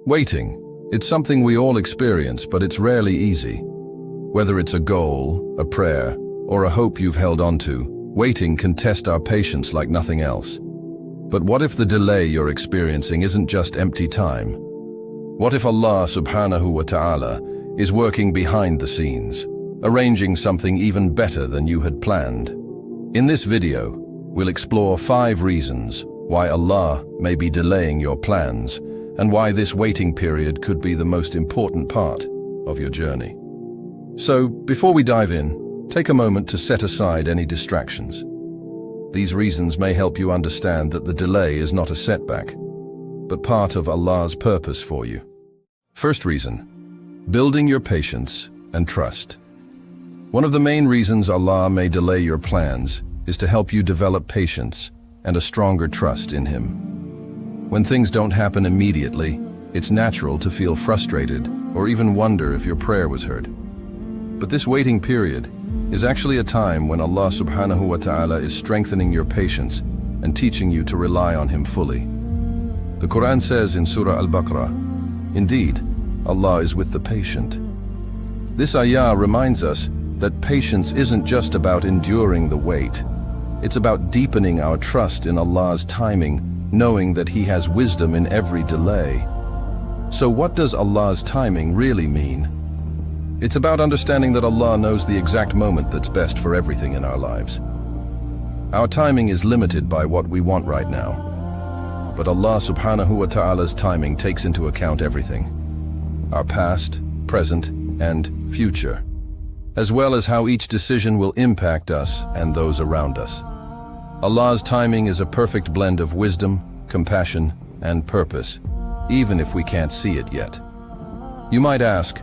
Waiting. It's something we all experience, but it's rarely easy. Whether it's a goal, a prayer, or a hope you've held onto, waiting can test our patience like nothing else. But what if the delay you're experiencing isn't just empty time? What if Allah subhanahu wa ta'ala is working behind the scenes, arranging something even better than you had planned? In this video, we'll explore 5 reasons why Allah may be delaying your plans and why this waiting period could be the most important part of your journey. So, before we dive in, take a moment to set aside any distractions. These reasons may help you understand that the delay is not a setback, but part of Allah's purpose for you. First reason, building your patience and trust. One of the main reasons Allah may delay your plans is to help you develop patience and a stronger trust in Him. When things don't happen immediately, it's natural to feel frustrated or even wonder if your prayer was heard. But this waiting period is actually a time when Allah subhanahu wa ta'ala is strengthening your patience and teaching you to rely on Him fully. The Quran says in Surah Al-Baqarah, "Indeed, Allah is with the patient." This ayah reminds us that patience isn't just about enduring the wait. It's about deepening our trust in Allah's timing, knowing that He has wisdom in every delay. So what does Allah's timing really mean? It's about understanding that Allah knows the exact moment that's best for everything in our lives. Our timing is limited by what we want right now. But Allah subhanahu wa ta'ala's timing takes into account everything. Our past, present, and future, as well as how each decision will impact us and those around us. Allah's timing is a perfect blend of wisdom, compassion, and purpose, even if we can't see it yet. You might ask,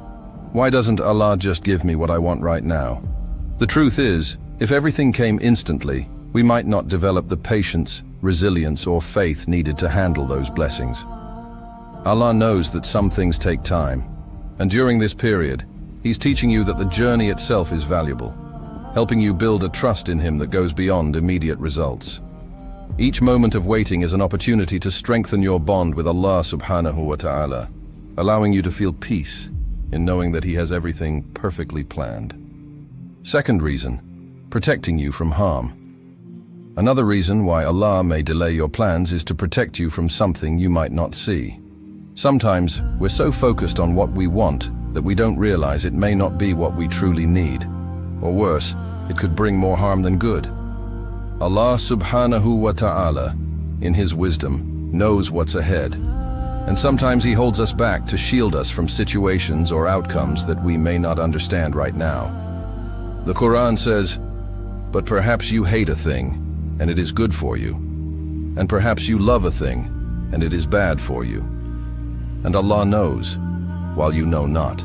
why doesn't Allah just give me what I want right now? The truth is, if everything came instantly, we might not develop the patience, resilience, or faith needed to handle those blessings. Allah knows that some things take time, and during this period, He's teaching you that the journey itself is valuable, helping you build a trust in Him that goes beyond immediate results. Each moment of waiting is an opportunity to strengthen your bond with Allah subhanahu wa ta'ala, allowing you to feel peace in knowing that He has everything perfectly planned. Second reason, protecting you from harm. Another reason why Allah may delay your plans is to protect you from something you might not see. Sometimes we're so focused on what we want that we don't realize it may not be what we truly need. Or worse, it could bring more harm than good. Allah subhanahu wa ta'ala, in His wisdom, knows what's ahead. And sometimes He holds us back to shield us from situations or outcomes that we may not understand right now. The Quran says, "But perhaps you hate a thing, and it is good for you. And perhaps you love a thing, and it is bad for you. And Allah knows, while you know not."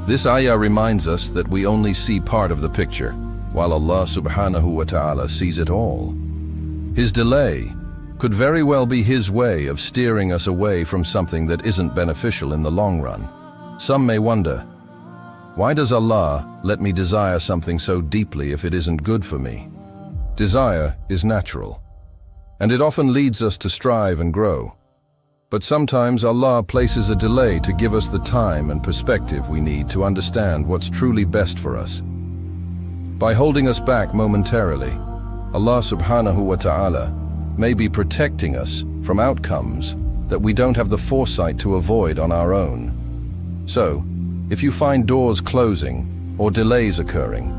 This ayah reminds us that we only see part of the picture, while Allah subhanahu wa ta'ala sees it all. His delay could very well be His way of steering us away from something that isn't beneficial in the long run. Some may wonder, why does Allah let me desire something so deeply if it isn't good for me? Desire is natural, and it often leads us to strive and grow. But sometimes Allah places a delay to give us the time and perspective we need to understand what's truly best for us. By holding us back momentarily, Allah subhanahu wa ta'ala may be protecting us from outcomes that we don't have the foresight to avoid on our own. So, if you find doors closing or delays occurring,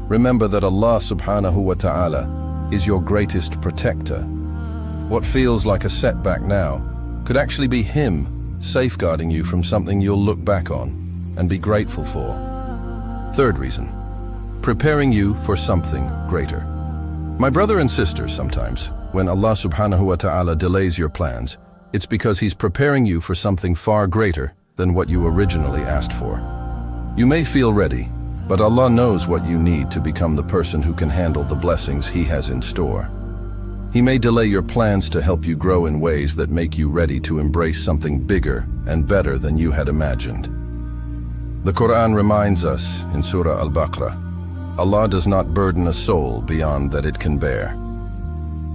remember that Allah subhanahu wa ta'ala is your greatest protector. What feels like a setback now could actually be Him safeguarding you from something you'll look back on and be grateful for. Third reason, preparing you for something greater. My brother and sister, sometimes, when Allah subhanahu wa ta'ala delays your plans, it's because He's preparing you for something far greater than what you originally asked for. You may feel ready, but Allah knows what you need to become the person who can handle the blessings He has in store. He may delay your plans to help you grow in ways that make you ready to embrace something bigger and better than you had imagined. The Quran reminds us in Surah Al-Baqarah, Allah does not burden a soul beyond that it can bear.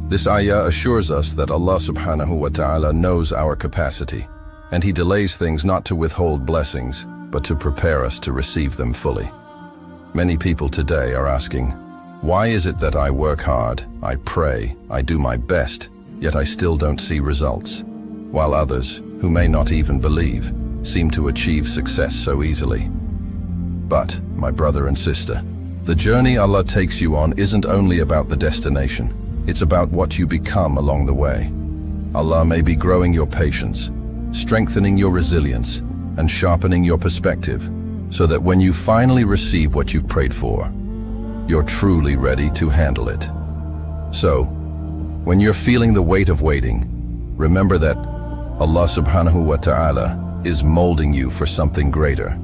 This ayah assures us that Allah subhanahu wa ta'ala knows our capacity, And He delays things not to withhold blessings, but to prepare us to receive them fully. Many people today are asking, why is it that I work hard, I pray, I do my best, yet I still don't see results, while others, who may not even believe, seem to achieve success so easily? But, my brother and sister, the journey Allah takes you on isn't only about the destination, it's about what you become along the way. Allah may be growing your patience, strengthening your resilience, and sharpening your perspective, so that when you finally receive what you've prayed for, you're truly ready to handle it. So, when you're feeling the weight of waiting, remember that Allah subhanahu wa ta'ala is molding you for something greater.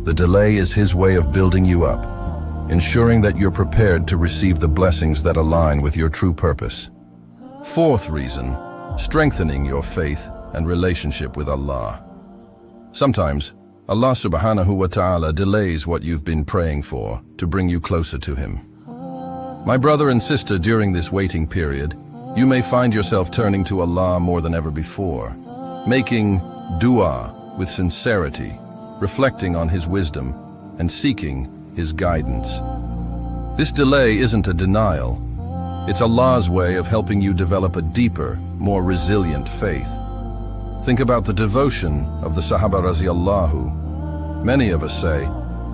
The delay is His way of building you up, ensuring that you're prepared to receive the blessings that align with your true purpose. Fourth reason, strengthening your faith and relationship with Allah. Sometimes, Allah subhanahu wa ta'ala delays what you've been praying for to bring you closer to Him. My brother and sister, during this waiting period, you may find yourself turning to Allah more than ever before, making dua with sincerity, reflecting on His wisdom, and seeking His guidance. This delay isn't a denial. It's Allah's way of helping you develop a deeper, more resilient faith. Think about the devotion of the Sahaba Raziallahu. Many of us say,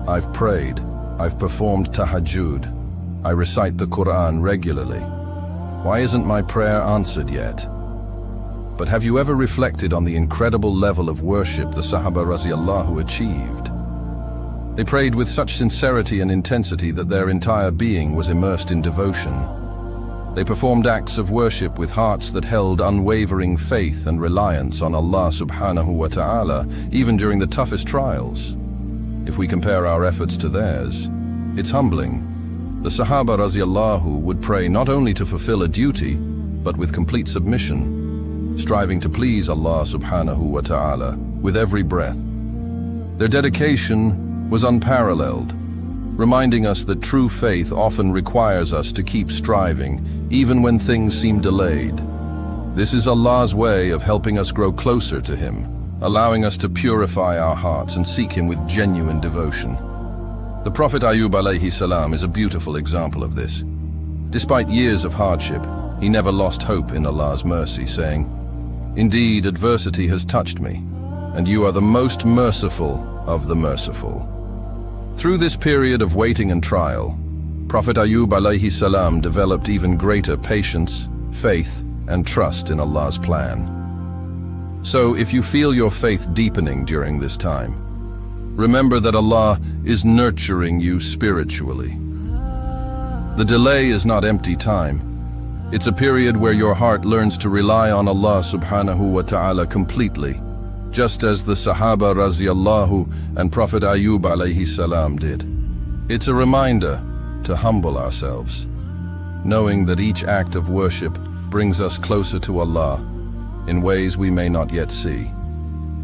I've prayed, I've performed tahajjud, I recite the Quran regularly. Why isn't my prayer answered yet? But have you ever reflected on the incredible level of worship the Sahaba Raziallahu achieved? They prayed with such sincerity and intensity that their entire being was immersed in devotion. They performed acts of worship with hearts that held unwavering faith and reliance on Allah subhanahu wa ta'ala, even during the toughest trials. If we compare our efforts to theirs, it's humbling. The Sahaba Raziallahu would pray not only to fulfill a duty, but with complete submission, striving to please Allah subhanahu wa ta'ala with every breath. Their dedication was unparalleled, reminding us that true faith often requires us to keep striving, even when things seem delayed. This is Allah's way of helping us grow closer to Him, allowing us to purify our hearts and seek Him with genuine devotion. The Prophet Ayub alayhi salam is a beautiful example of this. Despite years of hardship, he never lost hope in Allah's mercy, saying, "Indeed, adversity has touched me, and you are the most merciful of the merciful." Through this period of waiting and trial, Prophet Ayub alayhi salam developed even greater patience, faith, and trust in Allah's plan. So if you feel your faith deepening during this time, remember that Allah is nurturing you spiritually. The delay is not empty time. It's a period where your heart learns to rely on Allah subhanahu wa ta'ala completely, just as the Sahaba Raziallahu and Prophet Ayub alayhi salam did. It's a reminder to humble ourselves, knowing that each act of worship brings us closer to Allah in ways we may not yet see.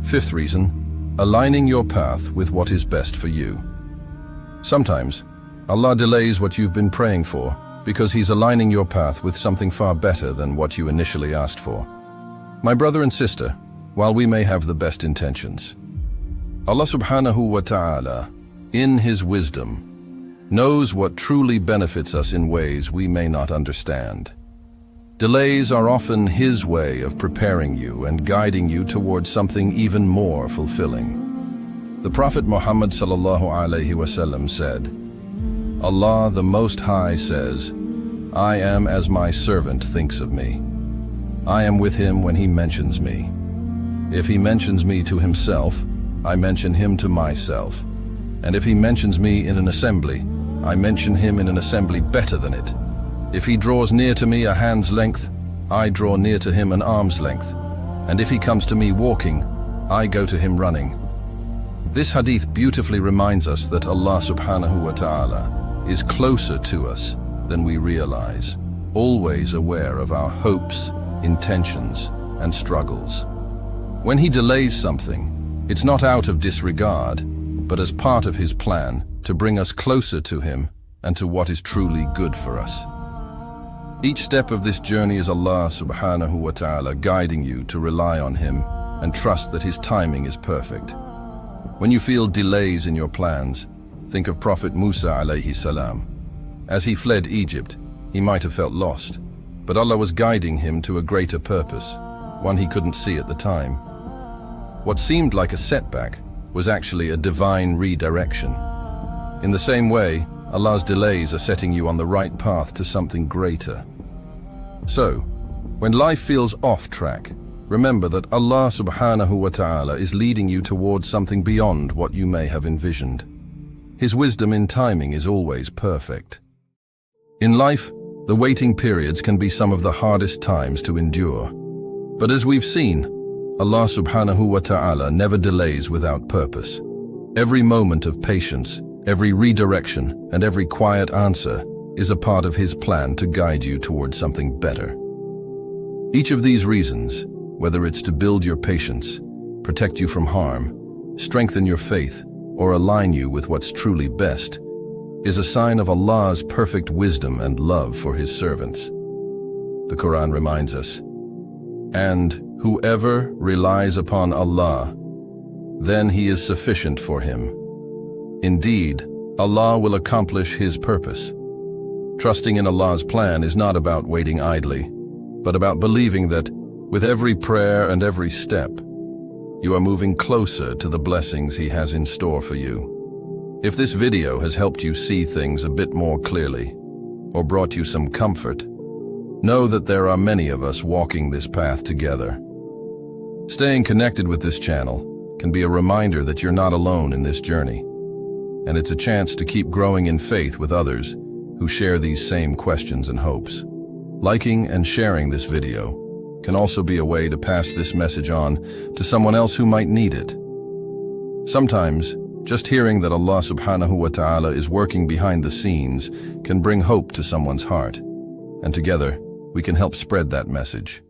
Fifth reason, aligning your path with what is best for you. Sometimes, Allah delays what you've been praying for because He's aligning your path with something far better than what you initially asked for. My brother and sister, while we may have the best intentions, Allah subhanahu wa ta'ala, in His wisdom, knows what truly benefits us in ways we may not understand. Delays are often His way of preparing you and guiding you towards something even more fulfilling. The Prophet Muhammad sallallahu alaihi wasallam said, "Allah the Most High says, I am as my servant thinks of me. I am with him when he mentions me. If he mentions me to himself, I mention him to myself. And if he mentions me in an assembly, I mention him in an assembly better than it. If he draws near to me a hand's length, I draw near to him an arm's length. And if he comes to me walking, I go to him running." This hadith beautifully reminds us that Allah subhanahu wa ta'ala is closer to us than we realize, always aware of our hopes, intentions, and struggles. When He delays something, it's not out of disregard, but as part of His plan to bring us closer to Him and to what is truly good for us. Each step of this journey is Allah subhanahu wa ta'ala guiding you to rely on Him and trust that His timing is perfect. When you feel delays in your plans, think of Prophet Musa alayhi salam. As he fled Egypt, he might have felt lost, but Allah was guiding him to a greater purpose, one he couldn't see at the time. What seemed like a setback was actually a divine redirection. In the same way, Allah's delays are setting you on the right path to something greater. So, when life feels off track, remember that Allah subhanahu wa ta'ala is leading you towards something beyond what you may have envisioned. His wisdom in timing is always perfect. In life, the waiting periods can be some of the hardest times to endure. But as we've seen, Allah subhanahu wa ta'ala never delays without purpose. Every moment of patience, every redirection, and every quiet answer is a part of His plan to guide you towards something better. Each of these reasons, whether it's to build your patience, protect you from harm, strengthen your faith, or align you with what's truly best, is a sign of Allah's perfect wisdom and love for His servants. The Quran reminds us, "And whoever relies upon Allah, then He is sufficient for him. Indeed, Allah will accomplish His purpose." Trusting in Allah's plan is not about waiting idly, but about believing that, with every prayer and every step, you are moving closer to the blessings He has in store for you. If this video has helped you see things a bit more clearly, or brought you some comfort, know that there are many of us walking this path together. Staying connected with this channel can be a reminder that you're not alone in this journey, and it's a chance to keep growing in faith with others who share these same questions and hopes. Liking and sharing this video can also be a way to pass this message on to someone else who might need it. Sometimes, just hearing that Allah subhanahu wa ta'ala is working behind the scenes can bring hope to someone's heart, and together we can help spread that message.